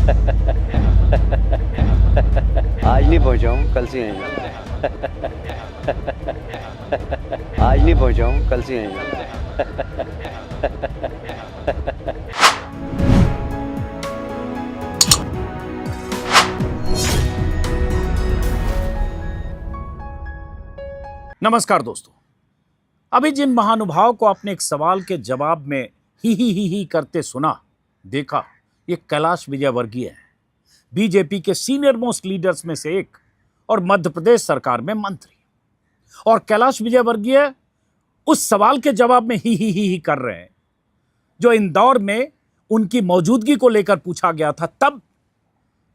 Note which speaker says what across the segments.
Speaker 1: आज नहीं पहुंचा हूँ, कल से आएंगे। आज नहीं पहुंचा हूँ, कल से आएंगे।
Speaker 2: नमस्कार दोस्तों। अभी जिन महानुभाव को आपने एक सवाल के जवाब में ही करते सुना देखा, ये कैलाश विजयवर्गीय है, बीजेपी के सीनियर मोस्ट लीडर्स में से एक और मध्य प्रदेश सरकार में मंत्री। और कैलाश विजयवर्गीय उस सवाल के जवाब में ही कर रहे हैं जो इंदौर में उनकी मौजूदगी को लेकर पूछा गया था, तब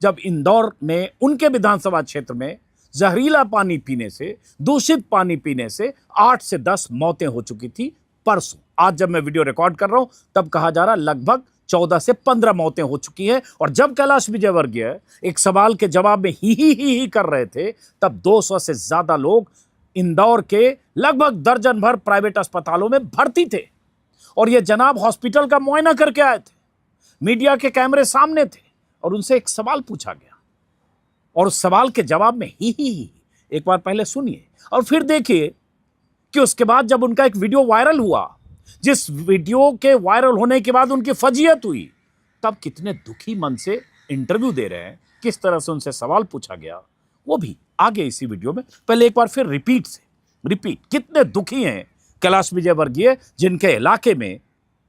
Speaker 2: जब इंदौर में उनके विधानसभा क्षेत्र में जहरीला पानी पीने से, दूषित पानी पीने से 8 से 10 मौतें हो चुकी थी परसों। आज जब मैं वीडियो रिकॉर्ड कर रहा हूं तब कहा जा रहा लगभग 14 से 15 मौतें हो चुकी हैं। और जब कैलाश विजयवर्गीय एक सवाल के जवाब में ही कर रहे थे, तब 200 से ज्यादा लोग इंदौर के लगभग दर्जन भर प्राइवेट अस्पतालों में भर्ती थे। और ये जनाब हॉस्पिटल का मुआयना करके आए थे, मीडिया के कैमरे सामने थे और उनसे एक सवाल पूछा गया। और उस सवाल के जवाब में ही एक बार पहले सुनिए और फिर देखिए कि उसके बाद जब उनका एक वीडियो वायरल हुआ, जिस वीडियो के वायरल होने के बाद उनकी फजीयत हुई, तब कितने दुखी मन से इंटरव्यू दे रहे हैं, किस तरह से उनसे सवाल पूछा गया, वो भी आगे इसी वीडियो में। पहले एक बार फिर रिपीट कितने दुखी हैं कैलाश विजयवर्गीय, जिनके इलाके में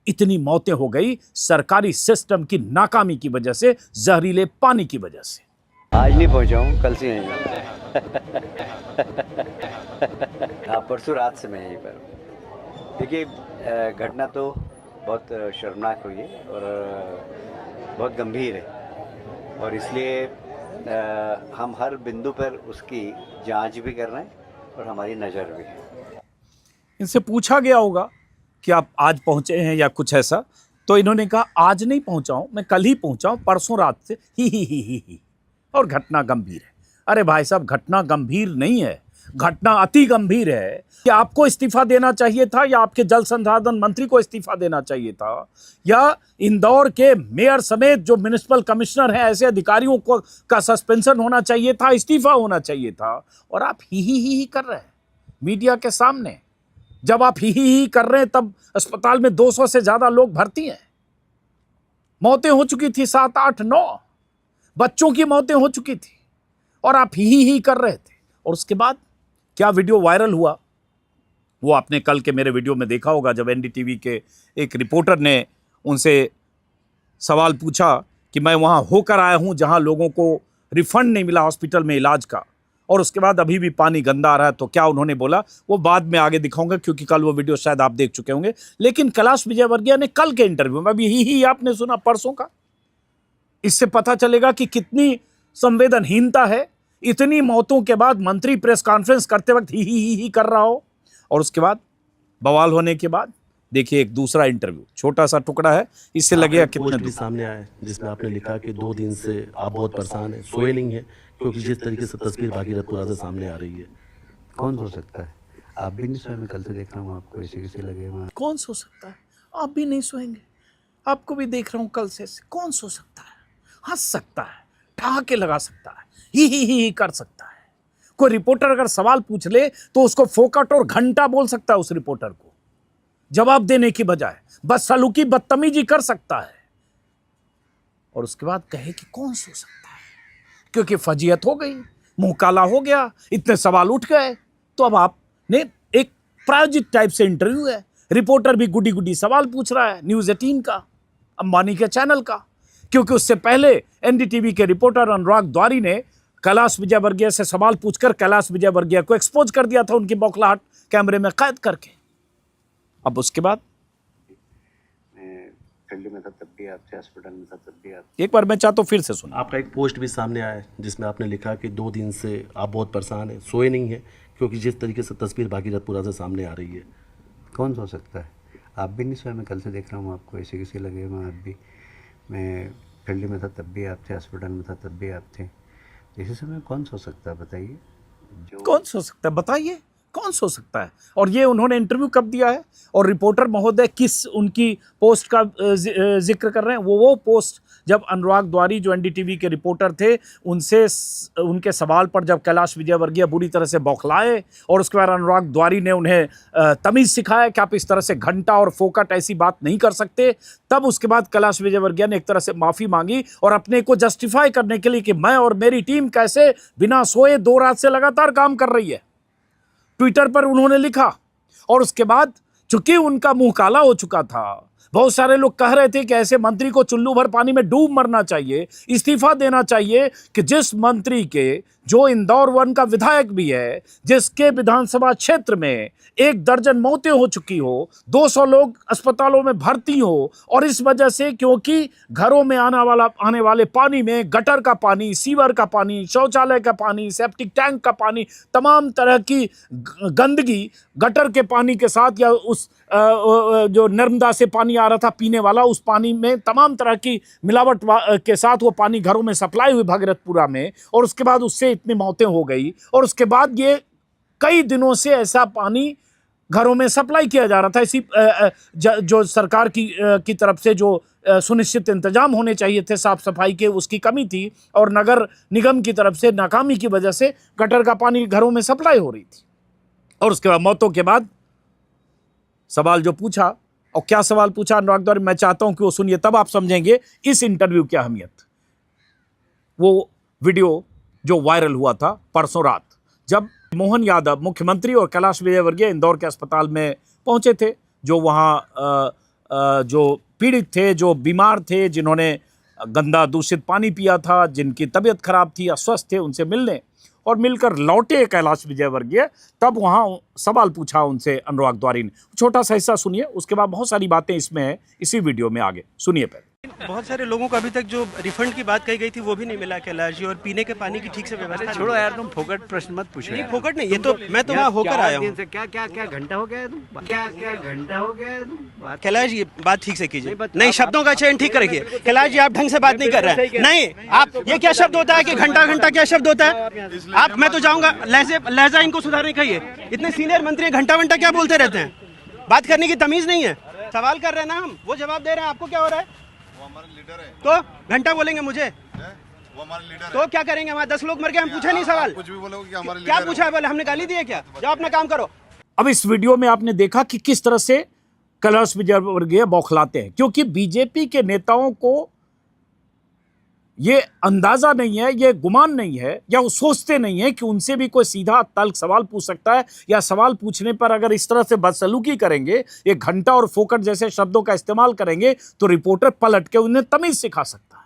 Speaker 2: इतनी मौतें हो गई सरकारी सिस्टम की नाकामी की वजह से, जहरीले पानी की वजह से।
Speaker 1: आज नहीं पहुंचा हूँ, कल से आएंगे। हाँ, परसों रात से मैं यहीं पर हूँ। देखिए, घटना तो बहुत शर्मनाक हुई है और बहुत गंभीर है, और इसलिए हम हर बिंदु पर उसकी जांच भी कर रहे हैं और हमारी नज़र भी है।
Speaker 2: इनसे पूछा गया होगा कि आप आज पहुंचे हैं या कुछ ऐसा, तो इन्होंने कहा आज नहीं पहुंचा हूं, मैं कल ही पहुंचा हूं, परसों रात से ही। और घटना गंभीर है। अरे भाई साहब, घटना गंभीर नहीं है, घटना अति गंभीर है कि आपको इस्तीफा देना चाहिए था, या आपके जल संसाधन मंत्री को इस्तीफा देना चाहिए था, या इंदौर के मेयर समेत जो म्युनिसिपल कमिश्नर हैं, ऐसे अधिकारियों को का सस्पेंशन होना चाहिए था, इस्तीफा होना चाहिए था। और आप ही कर रहे हैं मीडिया के सामने। जब आप ही कर रहे हैं तब अस्पताल में 200 से ज्यादा लोग भर्ती हैं, मौतें हो चुकी थी 7, 8, 9 बच्चों की मौतें हो चुकी थी, और आप ही कर रहे थे। और उसके बाद क्या वीडियो वायरल हुआ, वो आपने कल के मेरे वीडियो में देखा होगा, जब एनडीटीवी के एक रिपोर्टर ने उनसे सवाल पूछा कि मैं वहां होकर आया हूं जहां लोगों को रिफंड नहीं मिला हॉस्पिटल में इलाज का, और उसके बाद अभी भी पानी गंदा आ रहा है, तो क्या उन्होंने बोला, वो बाद में आगे दिखाऊंगा, क्योंकि कल वो वीडियो शायद आप देख चुके होंगे। लेकिन कैलाश विजयवर्गीय ने कल के इंटरव्यू में, अभी ही आपने सुना परसों का, इससे पता चलेगा कि कितनी संवेदनहीनता है। इतनी मौतों के बाद मंत्री प्रेस कॉन्फ्रेंस करते वक्त ही कर रहा हो, और उसके बाद बवाल होने के बाद देखिए एक दूसरा इंटरव्यू, छोटा सा टुकड़ा है, इससे लगेगा कितने
Speaker 3: भी सामने आया जिसमें आपने लिखा कि 2 दिन से आप बहुत परेशान हैं, सोए नहीं हैं, क्योंकि जिस तरीके से तस्वीर भागीरथपुरा से सामने आ रही है।
Speaker 1: कौन सो सकता है? आप भी नहीं सोए, मैं कल से देख रहा हूँ आपको, ऐसे कैसे लगे?
Speaker 2: कौन सो सकता है? आप भी नहीं सोएंगे, आपको भी देख रहा हूं कल से। कौन सो सकता है? हंस सकता है, ठहाके लगा सकता है, ही कर सकता है। कोई रिपोर्टर अगर सवाल पूछ ले तो उसको फोकट और घंटा बोल सकता है, उस रिपोर्टर को जवाब देने की बजाय बदसलूकी बदतमीजी कर सकता है, और उसके बाद कहे कि कौन सो सकता है, क्योंकि फजीयत हो गई, मुंह काला हो गया, इतने सवाल उठ गए। तो अब आपने एक प्रायोजित टाइप से इंटरव्यू है, रिपोर्टर भी गुडी सवाल पूछ रहा है, न्यूज़ 18 का, अंबानी के चैनल का, क्योंकि उससे पहले एनडीटीवी के रिपोर्टर अनुराग द्वारी ने कैलाश विजयवर्गीय से सवाल पूछकर कैलाश विजयवर्गीय को एक्सपोज कर दिया था, उनकी बौखलाहट कैमरे में कैद करके। अब उसके बाद
Speaker 1: फील्ड में था तब भी आप थे, हॉस्पिटल में था तब भी आप थे।
Speaker 2: एक बार मैं चाहता हूँ फिर से सुना।
Speaker 3: आपका एक पोस्ट भी सामने आया है जिसमें आपने लिखा कि 2 दिन से आप बहुत परेशान हैं, सोए नहीं हैं, क्योंकि जिस तरीके से तस्वीर भागीरथपुरा से सामने आ रही है।
Speaker 1: कौन सो सकता है? आप भी नहीं सोए, मैं कल से देख रहा हूँ आपको, ऐसे कैसे लगे? मैं फील्ड में था तब भी आप थे, हॉस्पिटल में था तब भी आप थे। ऐसे समय कौन सो सकता है बताइए?
Speaker 2: कौन सो सकता है बताइए? कौन सोच सकता है? और ये उन्होंने इंटरव्यू कब दिया है? और रिपोर्टर महोदय किस उनकी पोस्ट का जिक्र कर रहे हैं? वो पोस्ट जब अनुराग द्वारी जो एनडीटीवी के रिपोर्टर थे उनसे उनके सवाल पर जब कैलाश विजयवर्गीय बुरी तरह से बौखलाए और उसके बाद अनुराग द्वारी ने उन्हें तमीज़ सिखाया कि आप इस तरह से घंटा और फोकट ऐसी बात नहीं कर सकते, तब उसके बाद कैलाश विजयवर्गीय ने एक तरह से माफ़ी मांगी और अपने को जस्टिफाई करने के लिए कि मैं और मेरी टीम कैसे बिना सोए 2 रात से लगातार काम कर रही है, ट्विटर पर उन्होंने लिखा। और उसके बाद चूंकि उनका मुंह काला हो चुका था, बहुत सारे लोग कह रहे थे कि ऐसे मंत्री को चुल्लू भर पानी में डूब मरना चाहिए, इस्तीफा देना चाहिए, कि जिस मंत्री के जो इंदौर 1 का विधायक भी है, जिसके विधानसभा क्षेत्र में 1 दर्जन मौतें हो चुकी हो, 200 लोग अस्पतालों में भर्ती हो, और इस वजह से क्योंकि घरों में आने वाले पानी में गटर का पानी, सीवर का पानी, शौचालय का पानी, सेप्टिक टैंक का पानी, तमाम तरह की गंदगी गटर के पानी के साथ या उस जो नर्मदा से पानी आ रहा था पीने वाला, उस पानी में तमाम तरह की मिलावट के साथ वो पानी घरों में सप्लाई हुई भगीरथपुरा में, और उसके बाद उससे इतनी मौतें हो गई। और उसके बाद ये कई दिनों से ऐसा पानी घरों में सप्लाई किया जा रहा था। इसी जो सरकार की तरफ से जो सुनिश्चित इंतजाम होने चाहिए थे साफ सफाई के, उसकी कमी थी, और नगर निगम की तरफ से नाकामी की वजह से गटर का पानी घरों में सप्लाई हो रही थी। और उसके बाद मौतों के बाद सवाल जो पूछा, और क्या सवाल पूछा अनुराग द्वारी, मैं चाहता हूं कि वो सुनिए, तब आप समझेंगे इस इंटरव्यू की अहमियत। वो वीडियो जो वायरल हुआ था परसों रात, जब मोहन यादव मुख्यमंत्री और कैलाश विजयवर्गीय इंदौर के अस्पताल में पहुंचे थे, जो वहां जो पीड़ित थे, जो बीमार थे, जिन्होंने गंदा दूषित पानी पिया था, जिनकी तबीयत खराब थी, अस्वस्थ थे, उनसे मिलने, और मिलकर लौटे कैलाश विजयवर्गीय, तब वहां सवाल पूछा उनसे अनुराग द्वारी ने। छोटा सा हिस्सा सुनिए, उसके बाद बहुत सारी बातें इसमें है, इसी वीडियो में आगे सुनिए। पहले
Speaker 4: बहुत सारे लोगों को अभी तक जो रिफंड की बात कही गई थी वो भी नहीं मिला कैलाश जी, और पीने के पानी की ठीक से व्यवस्था
Speaker 1: छोड़ो यार, तुम फोकट प्रश्न मत पूछो।
Speaker 4: नहीं, फोकट नहीं, ये तो मैं तो वहाँ होकर आया हूँ।
Speaker 1: क्या घंटा हो गया तुम? क्या घंटा हो गया?
Speaker 4: कैलाश जी बात ठीक से कीजिए, नहीं शब्दों का चयन ठीक रखिए। कैलाश जी आप ढंग से बात नहीं कर रहे हैं। नहीं, आप ये क्या शब्द होता है कि घंटा घंटा क्या शब्द होता है? आप, मैं तो जाऊंगा, लहजा इनको सुधारने कहिए। इतने सीनियर मंत्री घंटा घंटा क्या बोलते रहते हैं? बात करने की तमीज नहीं है। सवाल कर रहे हैं ना हम, वो जवाब दे रहे हैं, आपको क्या हो रहा है? लीडर है तो घंटा बोलेंगे मुझे वो हमारे लीडर तो है। क्या करेंगे? हमारे 10 लोग मर गए, हम पूछे नहीं सवाल, कुछ भी बोलोगे कि हमारे क्या पूछा है? बोले हमने गाली दी है क्या? जाओ अपना काम करो।
Speaker 2: अब इस वीडियो में आपने देखा कि किस तरह से कैलाश विजयवर्गीय बौखलाते हैं, क्योंकि बीजेपी के नेताओं को ये अंदाजा नहीं है, ये गुमान नहीं है, या वो सोचते नहीं है कि उनसे भी कोई सीधा तल्ख सवाल पूछ सकता है, या सवाल पूछने पर अगर इस तरह से बदसलूकी करेंगे, एक घंटा और फोकट जैसे शब्दों का इस्तेमाल करेंगे, तो रिपोर्टर पलट के उन्हें तमीज सिखा सकता है।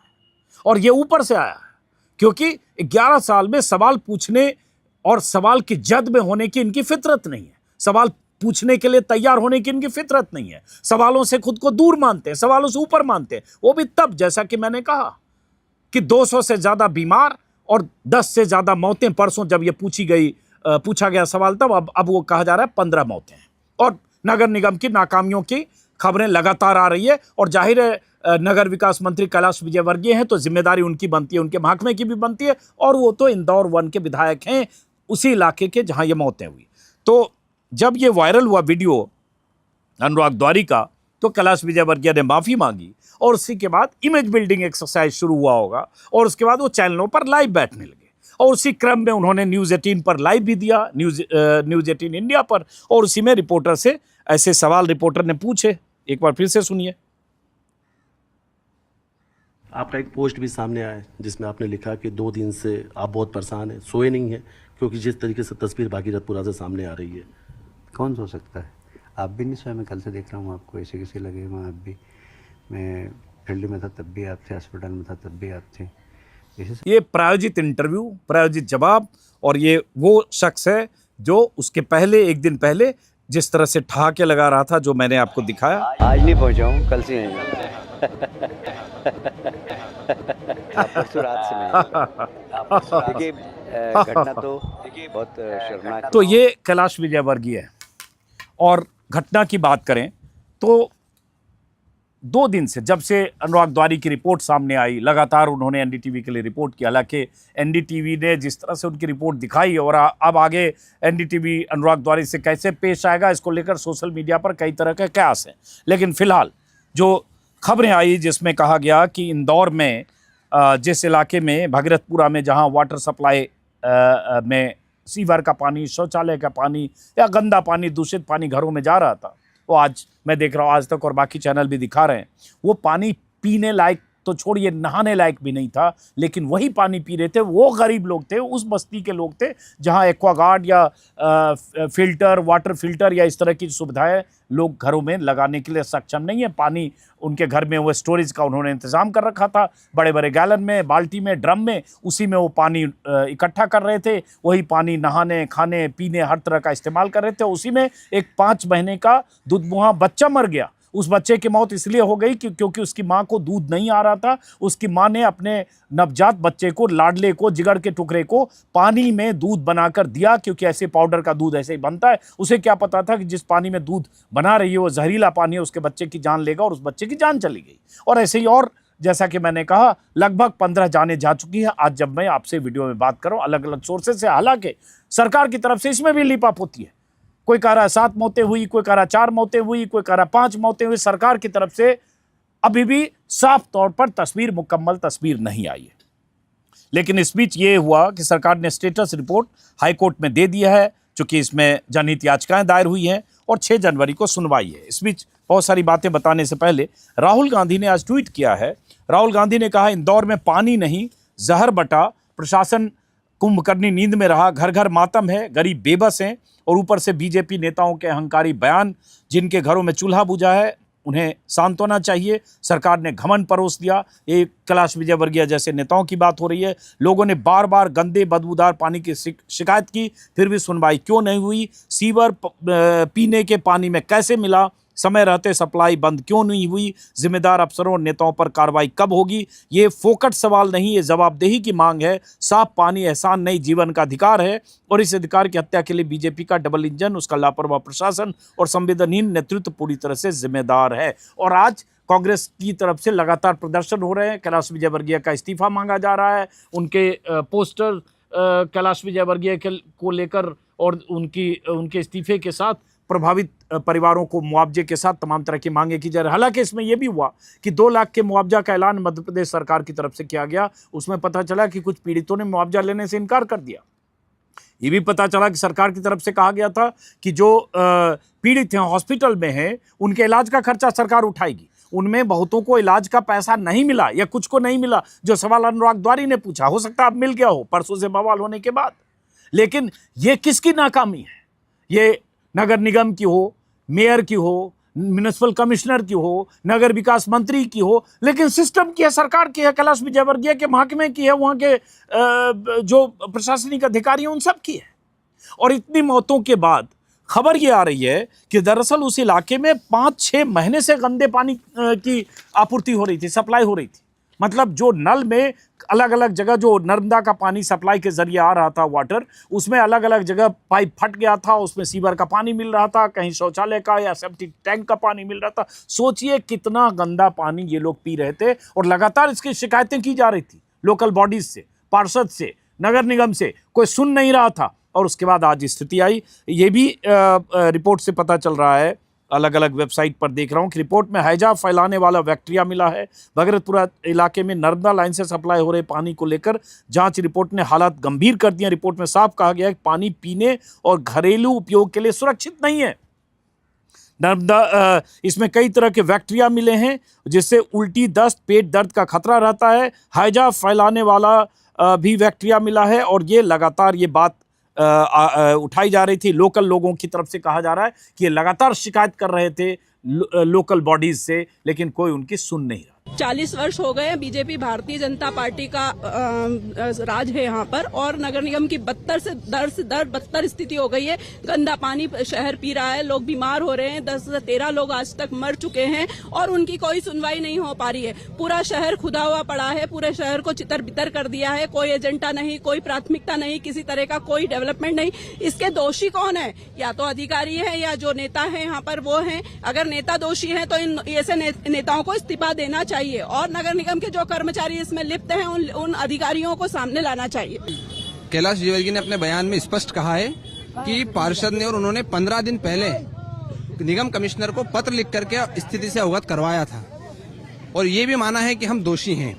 Speaker 2: और ये ऊपर से आया है, क्योंकि 11 साल में सवाल पूछने और सवाल की जद में होने की इनकी फितरत नहीं है, सवाल पूछने के लिए तैयार होने की इनकी फितरत नहीं है, सवालों से खुद को दूर मानते हैं, सवालों से ऊपर मानते हैं। वो भी तब, जैसा कि मैंने कहा, कि 200 से ज्यादा बीमार और 10 से ज्यादा मौतें परसों जब ये पूछा गया सवाल, तब अब वो कहा जा रहा है 15 मौतें हैं। और नगर निगम की नाकामियों की खबरें लगातार आ रही है, और जाहिर है नगर विकास मंत्री कैलाश विजयवर्गीय हैं तो जिम्मेदारी उनकी बनती है, उनके महकमे की भी बनती है, और वो तो इंदौर 1 के विधायक हैं, उसी इलाके के जहां ये मौतें हुई। तो जब ये वायरल हुआ वीडियो अनुराग द्वारी का, तो कैलाश विजयवर्गीय ने माफी मांगी, और उसी के बाद इमेज बिल्डिंग एक्सरसाइज शुरू हुआ होगा, और उसके बाद वो चैनलों पर लाइव बैठने लगे, और उसी क्रम में उन्होंने न्यूज़ 18 पर लाइव भी दिया, न्यूज़ 18 इंडिया पर, और उसी में रिपोर्टर से ऐसे सवाल रिपोर्टर ने पूछे। एक बार फिर से सुनिए।
Speaker 3: आपका एक पोस्ट भी सामने आया है जिसमें आपने लिखा कि 2 दिन से आप बहुत परेशान हैं, सोए नहीं हैं, क्योंकि जिस तरीके से तस्वीर भागीरथपुरा से सामने आ रही है।
Speaker 1: कौन सो सकता है? आप भी नहीं सोए, मैं कल से देख रहा हूँ आपको, ऐसे कैसे लगे हुए आप भी। मैं फील्ड में था तब भी आप थे, हॉस्पिटल में था तब भी आप थे।
Speaker 2: ये प्रायोजित इंटरव्यू, प्रायोजित जवाब, और ये वो शख्स है जो उसके पहले, एक दिन पहले जिस तरह से ठहाके लगा रहा था, जो मैंने आपको दिखाया।
Speaker 1: आज नहीं पहुंचा हूँ, कल से नहीं। परसों रात से मैं देखिए, घटना तो बहुत शर्मनाक।
Speaker 2: तो ये कैलाश विजयवर्गीय है। और घटना की बात करें तो 2 दिन से, जब से अनुराग द्वारी की रिपोर्ट सामने आई, लगातार उन्होंने एनडीटीवी के लिए रिपोर्ट की। हालांकि एनडीटीवी ने जिस तरह से उनकी रिपोर्ट दिखाई और अब आगे एनडीटीवी अनुराग द्वारी से कैसे पेश आएगा, इसको लेकर सोशल मीडिया पर कई तरह के कयास हैं। लेकिन फिलहाल जो खबरें आई जिसमें कहा गया कि इंदौर में जिस इलाके में भगीरथपुरा में जहां वाटर सप्लाई में सीवर का पानी, शौचालय का पानी या गंदा पानी, दूषित पानी घरों में जा रहा था, वो आज मैं देख रहा हूँ आज तक और बाकी चैनल भी दिखा रहे हैं, वो पानी पीने लायक तो छोड़िए, नहाने लायक भी नहीं था। लेकिन वही पानी पी रहे थे वो गरीब लोग थे, उस बस्ती के लोग थे जहां एक्वागार्ड या फिल्टर, वाटर फिल्टर या इस तरह की सुविधाएं लोग घरों में लगाने के लिए सक्षम नहीं है। पानी उनके घर में वो स्टोरेज का उन्होंने इंतज़ाम कर रखा था, बड़े बड़े गैलन में, बाल्टी में, ड्रम में, उसी में वो पानी इकट्ठा कर रहे थे। वही पानी नहाने, खाने, पीने, हर तरह का इस्तेमाल कर रहे थे। उसी में एक 5 महीने का दूधमुहा बच्चा मर गया। उस बच्चे की मौत इसलिए हो गई क्योंकि उसकी माँ को दूध नहीं आ रहा था। उसकी माँ ने अपने नवजात बच्चे को, लाडले को, जिगर के टुकड़े को पानी में दूध बनाकर दिया, क्योंकि ऐसे पाउडर का दूध ऐसे ही बनता है। उसे क्या पता था कि जिस पानी में दूध बना रही है वो जहरीला पानी है, उसके बच्चे की जान लेगा, और उस बच्चे की जान चली गई। और ऐसे ही और जैसा कि मैंने कहा लगभग 15 जानें जा चुकी है। आज जब मैं आपसे वीडियो में बात कर रहा हूँ अलग अलग सोर्सेज से, हालांकि सरकार की तरफ से इसमें भी लिपाप होती है। कोई कह रहा है 7 मौतें हुई, कोई कह रहा 4 मौतें हुई, कोई कह रहा 5 मौतें हुई। सरकार की तरफ से अभी भी साफ तौर पर तस्वीर, मुकम्मल तस्वीर नहीं आई है। लेकिन इस बीच ये हुआ कि सरकार ने स्टेटस रिपोर्ट हाईकोर्ट में दे दिया है, चूंकि इसमें जनहित याचिकाएं दायर हुई हैं और 6 जनवरी को सुनवाई है। इस बीच बहुत सारी बातें बताने से पहले राहुल गांधी ने आज ट्वीट किया है। राहुल गांधी ने कहा, इंदौर में पानी नहीं, जहर बटा, प्रशासन कुंभकर्णी नींद में रहा, घर घर मातम है, गरीब बेबस हैं, और ऊपर से बीजेपी नेताओं के अहंकारी बयान। जिनके घरों में चूल्हा बुझा है उन्हें सांत्वना चाहिए, सरकार ने घमंड परोस दिया। ये कैलाश विजयवर्गीय जैसे नेताओं की बात हो रही है। लोगों ने बार बार गंदे बदबूदार पानी की शिकायत की, फिर भी सुनवाई क्यों नहीं हुई? सीवर पीने के पानी में कैसे मिला? समय रहते सप्लाई बंद क्यों नहीं हुई? जिम्मेदार अफसरों और नेताओं पर कार्रवाई कब होगी? ये फोकट सवाल नहीं, ये जवाबदेही की मांग है। साफ पानी एहसान नहीं, जीवन का अधिकार है, और इस अधिकार की हत्या के लिए बीजेपी का डबल इंजन, उसका लापरवाह प्रशासन और संवेदनहीन नेतृत्व पूरी तरह से जिम्मेदार है। और आज कांग्रेस की तरफ से लगातार प्रदर्शन हो रहे हैं। कैलाश विजयवर्गीय का इस्तीफा मांगा जा रहा है, उनके पोस्टर कैलाश विजयवर्गीय को लेकर और उनके इस्तीफे के साथ प्रभावित परिवारों को मुआवजे के साथ तमाम तरह की मांगे की जा रही है। हालांकि इसमें यह भी हुआ कि 2 लाख के मुआवजा का ऐलान मध्य प्रदेश सरकार की तरफ से किया गया। उसमें पता चला कि कुछ पीड़ितों ने मुआवजा लेने से इनकार कर दिया। ये भी पता चला कि सरकार की तरफ से कहा गया था कि जो पीड़ित हैं, हॉस्पिटल में हैं, उनके इलाज का खर्चा सरकार उठाएगी। उनमें बहुतों को इलाज का पैसा नहीं मिला या कुछ को नहीं मिला, जो सवाल अनुराग द्वारी ने पूछा। हो सकता है अब मिल गया हो परसों से बवाल होने के बाद। लेकिन ये किसकी नाकामी है? ये नगर निगम की हो, मेयर की हो, म्युनिसिपल कमिश्नर की हो, नगर विकास मंत्री की हो, लेकिन सिस्टम की है, सरकार की है, कैलाश विजयवर्गीय के महकमे की है, वहाँ के जो प्रशासनिक अधिकारी हैं उन सब की है। और इतनी मौतों के बाद खबर ये आ रही है कि दरअसल उस इलाके में 5-6 महीने से गंदे पानी की आपूर्ति हो रही थी, सप्लाई हो रही थी। मतलब जो नल में अलग अलग जगह जो नर्मदा का पानी सप्लाई के जरिए आ रहा था वाटर, उसमें अलग अलग जगह पाइप फट गया था, उसमें सीवर का पानी मिल रहा था, कहीं शौचालय का या सेप्टिक टैंक का पानी मिल रहा था। सोचिए कितना गंदा पानी ये लोग पी रहे थे, और लगातार इसकी शिकायतें की जा रही थी लोकल बॉडीज से, पार्षद से, नगर निगम से, कोई सुन नहीं रहा था। और उसके बाद आज स्थिति आई। ये भी रिपोर्ट से पता चल रहा है, अलग अलग वेबसाइट पर देख रहा हूँ कि रिपोर्ट में हैजा फैलाने वाला बैक्टीरिया मिला है। भगीरथपुरा इलाके में नर्मदा लाइन से सप्लाई हो रहे पानी को लेकर जांच रिपोर्ट ने हालात गंभीर कर दिए। रिपोर्ट में साफ कहा गया है कि पानी पीने और घरेलू उपयोग के लिए सुरक्षित नहीं है। नर्मदा इसमें कई तरह के बैक्टीरिया मिले हैं जिससे उल्टी, दस्त, पेट दर्द का खतरा रहता है। हैजा फैलाने वाला भी बैक्टीरिया मिला है, और ये लगातार ये बात उठाई जा रही थी। लोकल लोगों की तरफ से कहा जा रहा है कि ये लगातार शिकायत कर रहे थे लोकल बॉडीज से, लेकिन कोई उनकी सुन नहीं रहा।
Speaker 5: 40 वर्ष हो गए बीजेपी भारतीय जनता पार्टी का राज है यहाँ पर, और नगर निगम की बदतर से बदतर स्थिति हो गई है। गंदा पानी शहर पी रहा है, लोग बीमार हो रहे हैं, 10 से 13 लोग आज तक मर चुके हैं और उनकी कोई सुनवाई नहीं हो पा रही है। पूरा शहर खुदा हुआ पड़ा है, पूरे शहर को चितर बितर कर दिया है। कोई एजेंडा नहीं, कोई प्राथमिकता नहीं, किसी तरह का कोई डेवलपमेंट नहीं। इसके दोषी कौन है? या तो अधिकारी है या जो नेता है यहाँ पर वो है। अगर नेता दोषी है तो इन ऐसे नेताओं को इस्तीफा देना चाहिए और नगर निगम के जो कर्मचारी इसमें लिप्त हैं उन अधिकारियों को सामने लाना चाहिए।
Speaker 6: कैलाश विजयवर्गीय ने अपने बयान में स्पष्ट कहा है कि पार्षद ने और उन्होंने 15 दिन पहले निगम कमिश्नर को पत्र लिख करके स्थिति से अवगत करवाया था और ये भी माना है कि हम दोषी हैं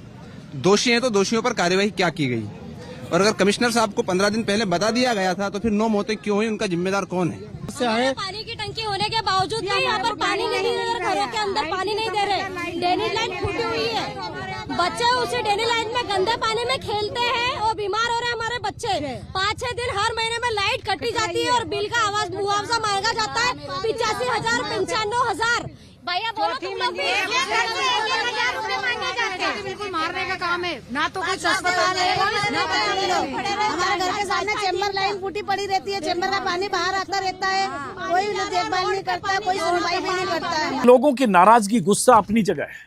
Speaker 6: तो दोषियों पर कार्यवाही क्या की गई। और अगर कमिश्नर साहब को 15 दिन पहले बता दिया गया था तो फिर 9 मौतें क्यों हुई, उनका जिम्मेदार कौन है?
Speaker 7: पानी की टंकी होने के बावजूद भी यहाँ पर पानी नहीं दे रहे, घरों के अंदर पानी नहीं दे रहे। ड्रेनेज लाइन फूटी हुई है, बच्चे उसी ड्रेनेज लाइन में गंदे पानी में खेलते हैं और बीमार हो रहे हैं हमारे बच्चे। 5-6 दिन हर महीने में लाइट कटी जाती है और बिल का मुआवजा मांगा जाता है 85,000 95,000। भैया बोलो तुम लोग भी 1,000 रुपए मांगे जाते हैं।
Speaker 8: बिल्कुल मारने का काम है, ना तो कुछ अस्पताल है ना हमारे घर के सामने चेम्बर लाइन फूटी पड़ी रहती है, चेम्बर का पानी बाहर आता रहता है, कोई देखभाल नहीं करता, कोई सुनवाई भी नहीं करता है।
Speaker 2: लोगों की नाराजगी गुस्सा अपनी जगह है।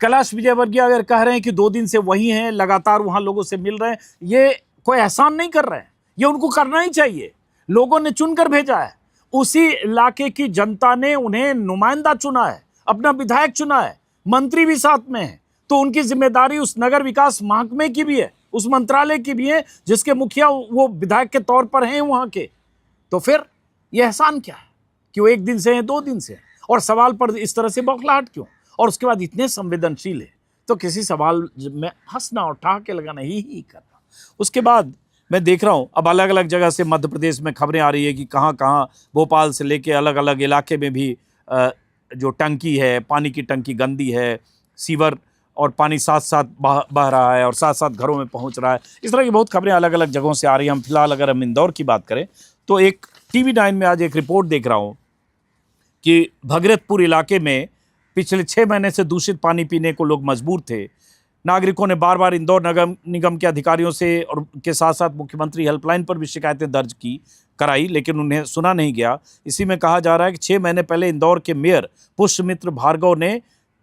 Speaker 2: कैलाश विजयवर्गीय अगर कह रहे हैं कि 2 दिन से वही हैं, लगातार वहां लोगों से मिल रहे हैं, ये कोई एहसान नहीं कर रहे हैं, ये उनको करना ही चाहिए। लोगों ने चुनकर भेजा है, उसी इलाके की जनता ने उन्हें नुमाइंदा चुना है, अपना विधायक चुना है, मंत्री भी साथ में है, तो उनकी जिम्मेदारी उस नगर विकास महकमे की भी है, उस मंत्रालय की भी है जिसके मुखिया वो विधायक के तौर पर हैं वहां के। तो फिर यह एहसान क्या है कि वो 1 दिन से हैं 2 दिन से हैं? और सवाल पर इस तरह से बौखलाहट क्यों? और उसके बाद इतने संवेदनशील है तो किसी सवाल में हंसना और ठहाके लगाना ही करना। उसके बाद मैं देख रहा हूँ अब अलग अलग जगह से मध्य प्रदेश में खबरें आ रही है कि कहाँ कहाँ भोपाल से लेके अलग अलग इलाके में भी जो टंकी है, पानी की टंकी गंदी है, सीवर और पानी साथ साथ बह रहा है और साथ साथ घरों में पहुँच रहा है। इस तरह की बहुत खबरें अलग अलग जगहों से आ रही हैं। हम फिलहाल अगर हम इंदौर की बात करें तो एक TV9 में आज एक रिपोर्ट देख रहा हूँ कि भगीरथपुर इलाके में पिछले 6 महीने से दूषित पानी पीने को लोग मजबूर थे। नागरिकों ने बार बार इंदौर नगर निगम के अधिकारियों से और के साथ साथ मुख्यमंत्री हेल्पलाइन पर भी शिकायतें दर्ज कराई, लेकिन उन्हें सुना नहीं गया। इसी में कहा जा रहा है कि 6 महीने पहले इंदौर के मेयर पुष्यमित्र भार्गव ने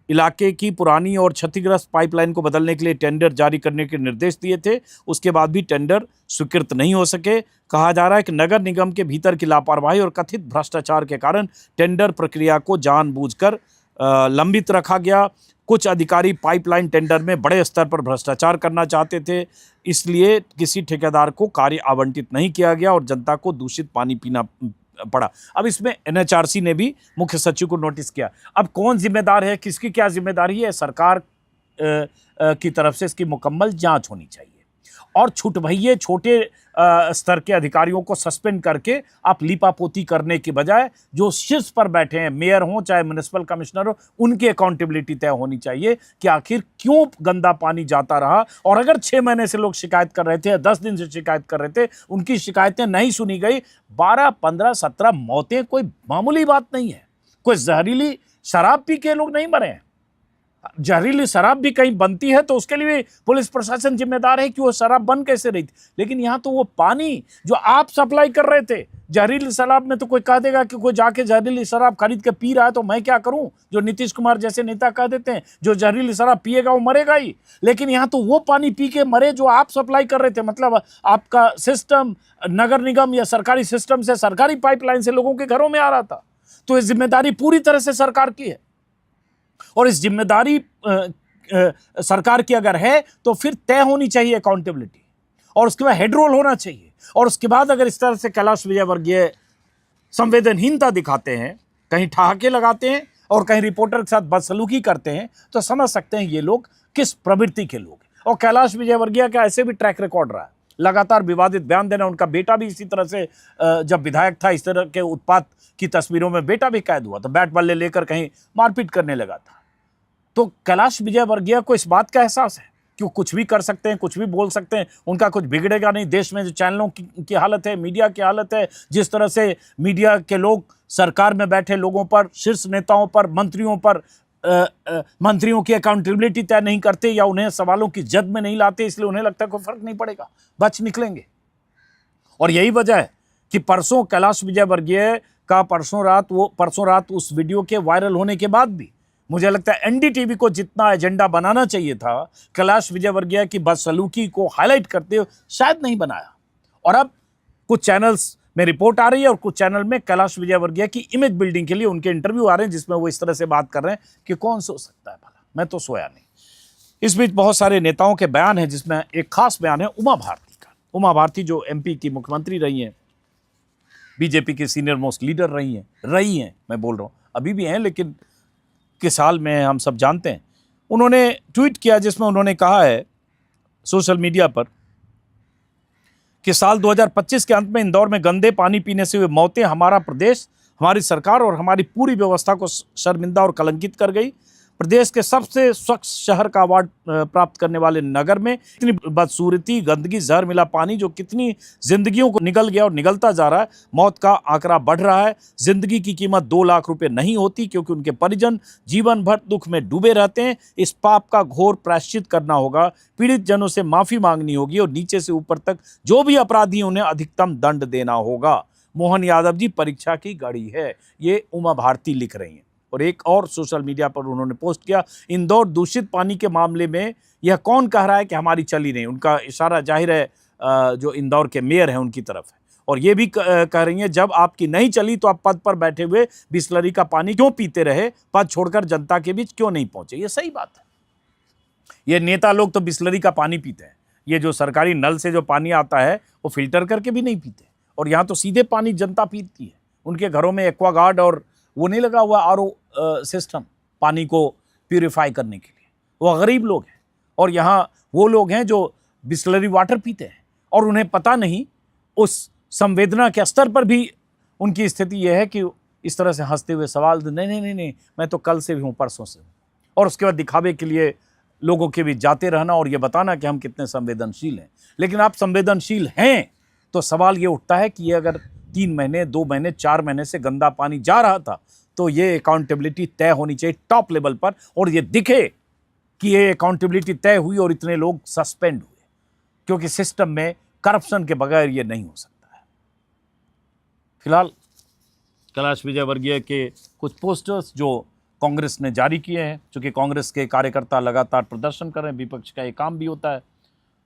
Speaker 2: इलाके की पुरानी और क्षतिग्रस्त पाइपलाइन को बदलने के लिए टेंडर जारी करने के निर्देश दिए थे। उसके बाद भी टेंडर स्वीकृत नहीं हो सके। कहा जा रहा है कि नगर निगम के भीतर की लापरवाही और कथित भ्रष्टाचार के कारण टेंडर प्रक्रिया को जानबूझकर लंबित रखा गया। कुछ अधिकारी पाइपलाइन टेंडर में बड़े स्तर पर भ्रष्टाचार करना चाहते थे, इसलिए किसी ठेकेदार को कार्य आवंटित नहीं किया गया और जनता को दूषित पानी पीना पड़ा। अब इसमें NHRC ने भी मुख्य सचिव को नोटिस किया। अब कौन जिम्मेदार है, किसकी क्या जिम्मेदारी है, सरकार की तरफ से इसकी मुकम्मल जांच होनी चाहिए और छुटभइये छोटे स्तर के अधिकारियों को सस्पेंड करके आप लीपापोती करने के बजाय जो शीर्ष पर बैठे हैं, मेयर हों चाहे म्युनिसिपल कमिश्नर हो, उनकी अकाउंटेबिलिटी तय होनी चाहिए कि आखिर क्यों गंदा पानी जाता रहा। और अगर 6 महीने से लोग शिकायत कर रहे थे, 10 दिन से शिकायत कर रहे थे, उनकी शिकायतें नहीं सुनी गई, 12, 15, 17 मौतें कोई मामूली बात नहीं है। कोई जहरीली शराब पी के लोग नहीं मरे हैं। जहरीली शराब भी कहीं बनती है तो उसके लिए पुलिस प्रशासन जिम्मेदार है कि वो शराब बन कैसे रही थी। लेकिन यहाँ तो वो पानी जो आप सप्लाई कर रहे थे, जहरीली शराब में तो कोई कह देगा कि कोई जाके जहरीली शराब खरीद के पी रहा है तो मैं क्या करूं, जो नीतीश कुमार जैसे नेता कह देते हैं जो जहरीली शराब पिएगा वो मरेगा ही। लेकिन यहाँ तो वो पानी पी के मरे जो आप सप्लाई कर रहे थे। मतलब आपका सिस्टम नगर निगम या सरकारी सिस्टम से, सरकारी पाइपलाइन से लोगों के घरों में आ रहा था। तो ये जिम्मेदारी पूरी तरह से सरकार की है और इस जिम्मेदारी सरकार की अगर है तो फिर तय होनी चाहिए अकाउंटेबिलिटी और उसके बाद हेड रोल होना चाहिए। और उसके बाद अगर इस तरह से कैलाश विजयवर्गीय संवेदनहीनता दिखाते हैं, कहीं ठहाके लगाते हैं और कहीं रिपोर्टर के साथ बदसलूकी करते हैं, तो समझ सकते हैं ये लोग किस प्रवृत्ति के लोग हैं। और कैलाश विजयवर्गीय का ऐसे भी ट्रैक रिकॉर्ड रहा है, लगातार विवादित बयान देना। उनका बेटा भी इसी तरह से जब विधायक था इस तरह के उत्पात की तस्वीरों में बेटा भी कैद हुआ था, बैट बल्ले लेकर कहीं मारपीट करने लगा था। तो कैलाश विजयवर्गीय को इस बात का एहसास है कि वो कुछ भी कर सकते हैं, कुछ भी बोल सकते हैं, उनका कुछ बिगड़ेगा नहीं। देश में जो चैनलों की हालत है, मीडिया की हालत है, जिस तरह से मीडिया के लोग सरकार में बैठे लोगों पर, शीर्ष नेताओं पर, मंत्रियों पर मंत्रियों की अकाउंटेबिलिटी तय नहीं करते या उन्हें सवालों की जद में नहीं लाते, इसलिए उन्हें लगता है कोई फर्क नहीं पड़ेगा, बच निकलेंगे। और यही वजह है कि परसों कैलाश विजयवर्गीय का परसों रात उस वीडियो के वायरल होने के बाद भी मुझे लगता है एनडीटीवी को जितना एजेंडा बनाना चाहिए था कैलाश विजयवर्गीय की बदसलूकी को हाईलाइट करते हुए, शायद नहीं बनाया। और अब कुछ चैनल्स में रिपोर्ट आ रही है और कुछ चैनल में कैलाश विजयवर्गीय की इमेज बिल्डिंग के लिए उनके इंटरव्यू आ रहे हैं जिसमें वो इस तरह से बात कर रहे हैं कि कौन सो सकता है भला, मैं तो सोया नहीं। इस बीच बहुत सारे नेताओं के बयान हैं जिसमें एक खास बयान है उमा भारती का। उमा भारती जो एमपी की मुख्यमंत्री रही हैं, बीजेपी की सीनियर मोस्ट लीडर रही हैं, मैं बोल रहा हूँ अभी भी हैं, लेकिन किस साल में हम सब जानते हैं। उन्होंने ट्वीट किया जिसमें उन्होंने कहा है सोशल मीडिया पर कि साल 2025 के अंत में इंदौर में गंदे पानी पीने से हुए मौतें हमारा प्रदेश, हमारी सरकार और हमारी पूरी व्यवस्था को शर्मिंदा और कलंकित कर गई। प्रदेश के सबसे स्वच्छ शहर का अवार्ड प्राप्त करने वाले नगर में इतनी बदसूरती, गंदगी, जहर मिला पानी जो कितनी जिंदगियों को निगल गया और निगलता जा रहा है। मौत का आंकड़ा बढ़ रहा है। जिंदगी की कीमत 2 लाख रुपए नहीं होती क्योंकि उनके परिजन जीवन भर दुख में डूबे रहते हैं। इस पाप का घोर प्रायश्चित करना होगा, पीड़ित जनों से माफी मांगनी होगी और नीचे से ऊपर तक जो भी अपराधी उन्हें अधिकतम दंड देना होगा। मोहन यादव जी परीक्षा की घड़ी है, ये उमा भारती लिख रही हैं। और एक और सोशल मीडिया पर उन्होंने पोस्ट किया, इंदौर दूषित पानी के मामले में यह कौन कह रहा है कि हमारी चली नहीं। उनका इशारा जाहिर है जो इंदौर के मेयर हैं उनकी तरफ है। और ये भी कह रही हैं जब आपकी नहीं चली तो आप पद पर बैठे हुए बिसलरी का पानी क्यों पीते रहे, पद छोड़कर जनता के बीच क्यों नहीं पहुंचे। ये सही बात है। ये नेता लोग तो बिसलरी का पानी पीते हैं, ये जो सरकारी नल से जो पानी आता है वो फिल्टर करके भी नहीं पीते। और यहाँ तो सीधे पानी जनता पीती है। उनके घरों में एक्वागार्ड और वो नहीं लगा हुआ आरओ सिस्टम पानी को प्यूरिफाई करने के लिए। वो गरीब लोग हैं और यहाँ वो लोग हैं जो बिसलरी वाटर पीते हैं और उन्हें पता नहीं, उस संवेदना के स्तर पर भी उनकी स्थिति यह है कि इस तरह से हंसते हुए सवाल नहीं, मैं तो कल से भी हूँ, परसों से हूँ। और उसके बाद दिखावे के लिए लोगों के बीच जाते रहना और ये बताना कि हम कितने संवेदनशील हैं। लेकिन आप संवेदनशील हैं तो सवाल ये उठता है कि ये अगर 3 महीने, 2 महीने, 4 महीने से गंदा पानी जा रहा था तो ये अकाउंटेबिलिटी तय होनी चाहिए टॉप लेवल पर, और ये दिखे कि ये अकाउंटेबिलिटी तय हुई और इतने लोग सस्पेंड हुए, क्योंकि सिस्टम में करप्शन के बगैर ये नहीं हो सकता है। फिलहाल कैलाश विजयवर्गीय के कुछ पोस्टर्स जो कांग्रेस ने जारी किए हैं, चूँकि कांग्रेस के कार्यकर्ता लगातार प्रदर्शन कर रहे हैं, विपक्ष का ये काम भी होता है,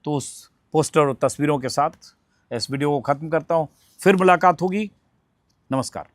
Speaker 2: तो उस पोस्टर और तस्वीरों के साथ इस वीडियो को ख़त्म करता हूँ। फिर मुलाकात होगी। नमस्कार।